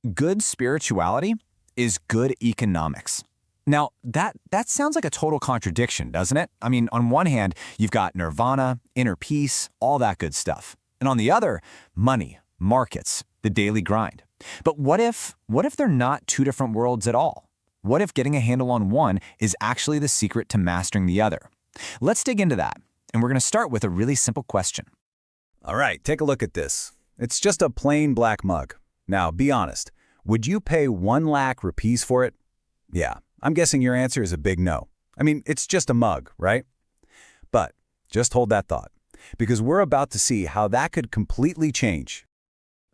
Good spirituality is good economics. Now, that sounds like a total contradiction, doesn't it? I mean, on one hand, you've got nirvana, inner peace, all that good stuff. And on the other, money, markets, the daily grind. But what if they're not two different worlds at all? What if getting a handle on one is actually the secret to mastering the other? Let's dig into that. And we're going to start with a really simple question. All right, take a look at this. It's just a plain black mug. Now, be honest. Would you pay 1 lakh rupees for it? Yeah, I'm guessing your answer is a big no. I mean, it's just a mug, right? But just hold that thought, because we're about to see how that could completely change.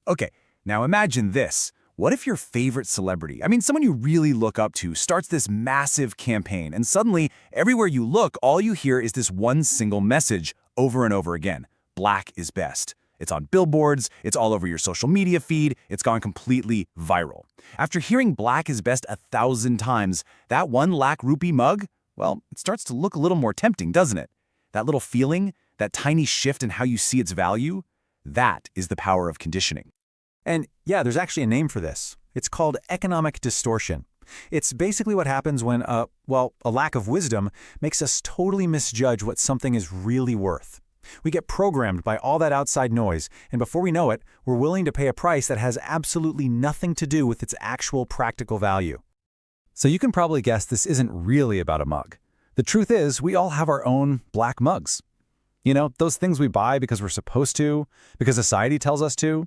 Okay, now imagine this. What if your favorite celebrity, someone you really look up to, starts this massive campaign, and suddenly, everywhere you look, all you hear is this one single message over and over again: Black is best. It's on billboards, it's all over your social media feed, it's gone completely viral. After hearing Black is best 1,000 times, that 1 lakh rupee mug, well, it starts to look a little more tempting, doesn't it? That little feeling, that tiny shift in how you see its value, that is the power of conditioning. And yeah, there's actually a name for this. It's called economic distortion. It's basically what happens when, a lack of wisdom makes us totally misjudge what something is really worth. We get programmed by all that outside noise, and before we know it, we're willing to pay a price that has absolutely nothing to do with its actual practical value. So you can probably guess this isn't really about a mug. The truth is, we all have our own black mugs. You know, those things we buy because we're supposed to, because society tells us to,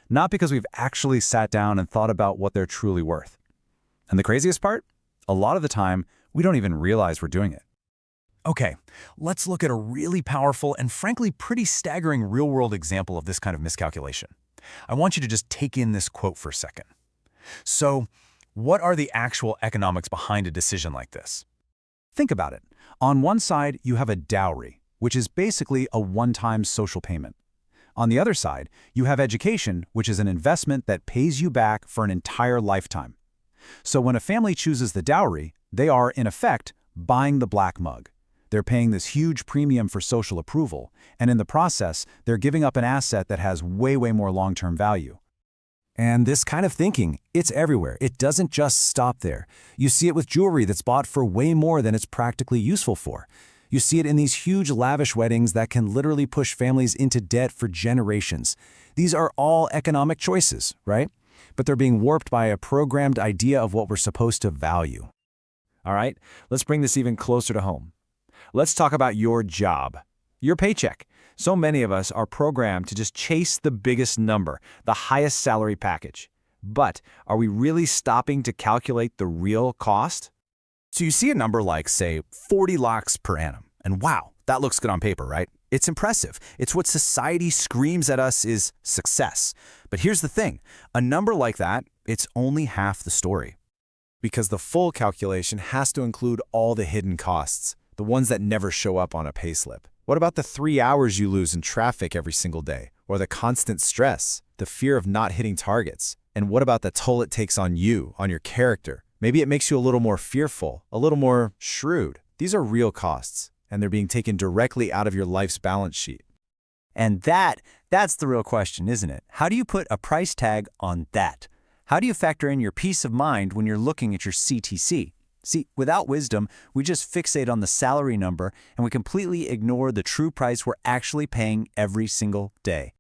not because we've actually sat down and thought about what they're truly worth. And the craziest part? A lot of the time, we don't even realize we're doing it. Okay, let's look at a really powerful and frankly pretty staggering real-world example of this kind of miscalculation. I want you to just take in this quote for a second. So, what are the actual economics behind a decision like this? Think about it. On one side, you have a dowry, which is basically a one-time social payment. On the other side, you have education, which is an investment that pays you back for an entire lifetime. So when a family chooses the dowry, they are, in effect, buying the black mug. They're paying this huge premium for social approval, and in the process, they're giving up an asset that has way more long-term value. And this kind of thinking, it's everywhere. It doesn't just stop there. You see it with jewelry that's bought for way more than it's practically useful for. You see it in these huge lavish weddings that can literally push families into debt for generations. These are all economic choices, right? But they're being warped by a programmed idea of what we're supposed to value. All right, let's bring this even closer to home. Let's talk about your job, your paycheck. So many of us are programmed to just chase the biggest number, the highest salary package. But are we really stopping to calculate the real cost? So you see a number like, say, 40 lakhs per annum, and wow, that looks good on paper, right? It's impressive. It's what society screams at us is success. But here's the thing, a number like that, it's only half the story. Because the full calculation has to include all the hidden costs, the ones that never show up on a payslip. What about the 3 hours you lose in traffic every single day? Or the constant stress, the fear of not hitting targets? And what about the toll it takes on you, on your character? Maybe it makes you a little more fearful, a little more shrewd. These are real costs, and they're being taken directly out of your life's balance sheet. And that's the real question, isn't it? How do you put a price tag on that? How do you factor in your peace of mind when you're looking at your CTC? See, without wisdom, we just fixate on the salary number and we completely ignore the true price we're actually paying every single day.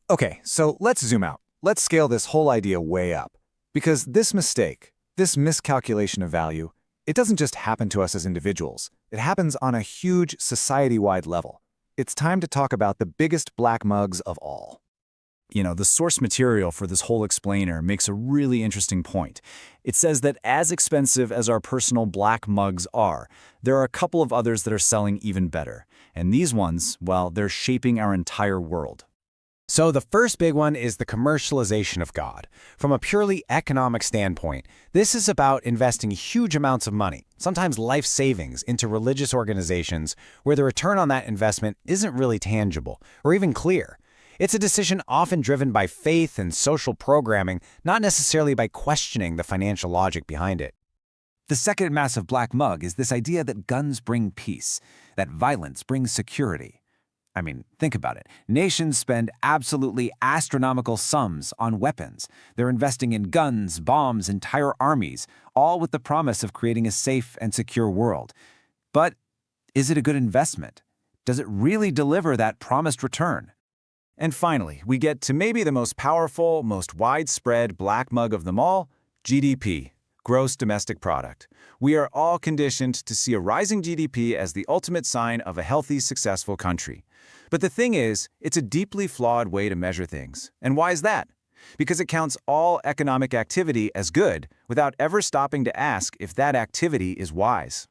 Okay, so let's zoom out. Let's scale this whole idea way up. Because this mistake, this miscalculation of value, it doesn't just happen to us as individuals. It happens on a huge society-wide level. It's time to talk about the biggest black mugs of all. You know, the source material for this whole explainer makes a really interesting point. It says that as expensive as our personal black mugs are, there are a couple of others that are selling even better. And these ones, well, they're shaping our entire world. So the first big one is the commercialization of God. From a purely economic standpoint, this is about investing huge amounts of money, sometimes life savings, into religious organizations where the return on that investment isn't really tangible or even clear. It's a decision often driven by faith and social programming, not necessarily by questioning the financial logic behind it. The second massive black mug is this idea that guns bring peace, that violence brings security. I mean, think about it. Nations spend absolutely astronomical sums on weapons. They're investing in guns, bombs, entire armies, all with the promise of creating a safe and secure world. But is it a good investment? Does it really deliver that promised return? And finally, we get to maybe the most powerful, most widespread black mug of them all, GDP, gross domestic product. We are all conditioned to see a rising GDP as the ultimate sign of a healthy, successful country. But the thing is, it's a deeply flawed way to measure things. And why is that? Because it counts all economic activity as good without ever stopping to ask if that activity is wise.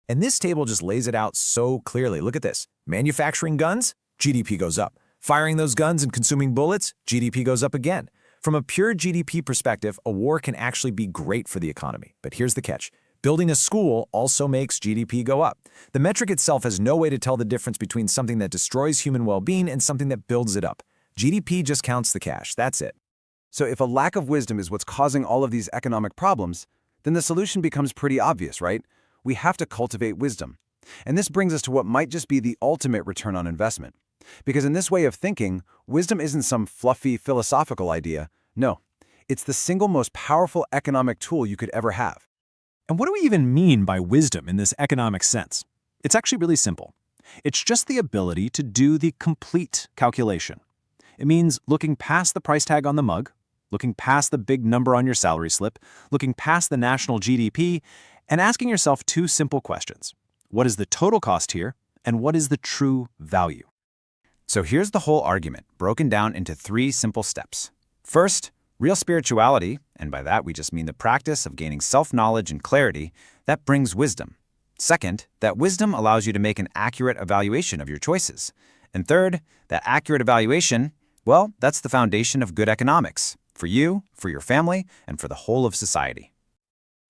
And this table just lays it out so clearly. Look at this. Manufacturing guns, GDP goes up. Firing those guns and consuming bullets, GDP goes up again. From a pure GDP perspective, a war can actually be great for the economy. But here's the catch. Building a school also makes GDP go up. The metric itself has no way to tell the difference between something that destroys human well-being and something that builds it up. GDP just counts the cash. That's it. So if a lack of wisdom is what's causing all of these economic problems, then the solution becomes pretty obvious, right? We have to cultivate wisdom. And this brings us to what might just be the ultimate return on investment. Because in this way of thinking, wisdom isn't some fluffy philosophical idea. No, it's the single most powerful economic tool you could ever have. And what do we even mean by wisdom in this economic sense? It's actually really simple. It's just the ability to do the complete calculation. It means looking past the price tag on the mug, looking past the big number on your salary slip, looking past the national GDP, and asking yourself two simple questions. What is the total cost here, and what is the true value? So here's the whole argument, broken down into 3 simple steps. First, real spirituality, and by that we just mean the practice of gaining self-knowledge and clarity, that brings wisdom. Second, that wisdom allows you to make an accurate evaluation of your choices. And third, that accurate evaluation, well, that's the foundation of good economics, for you, for your family, and for the whole of society.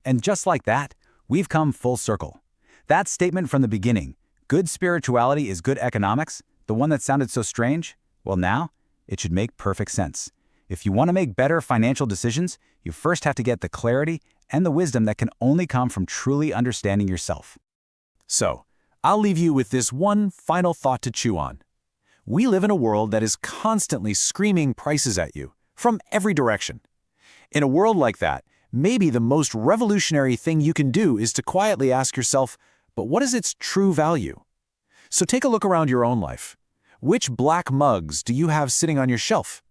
And just like that, we've come full circle. That statement from the beginning, good spirituality is good economics, the one that sounded so strange, well now, it should make perfect sense. If you want to make better financial decisions, you first have to get the clarity and the wisdom that can only come from truly understanding yourself. So, I'll leave you with this one final thought to chew on. We live in a world that is constantly screaming prices at you from every direction. In a world like that, maybe the most revolutionary thing you can do is to quietly ask yourself, but what is its true value? So take a look around your own life. Which black mugs do you have sitting on your shelf?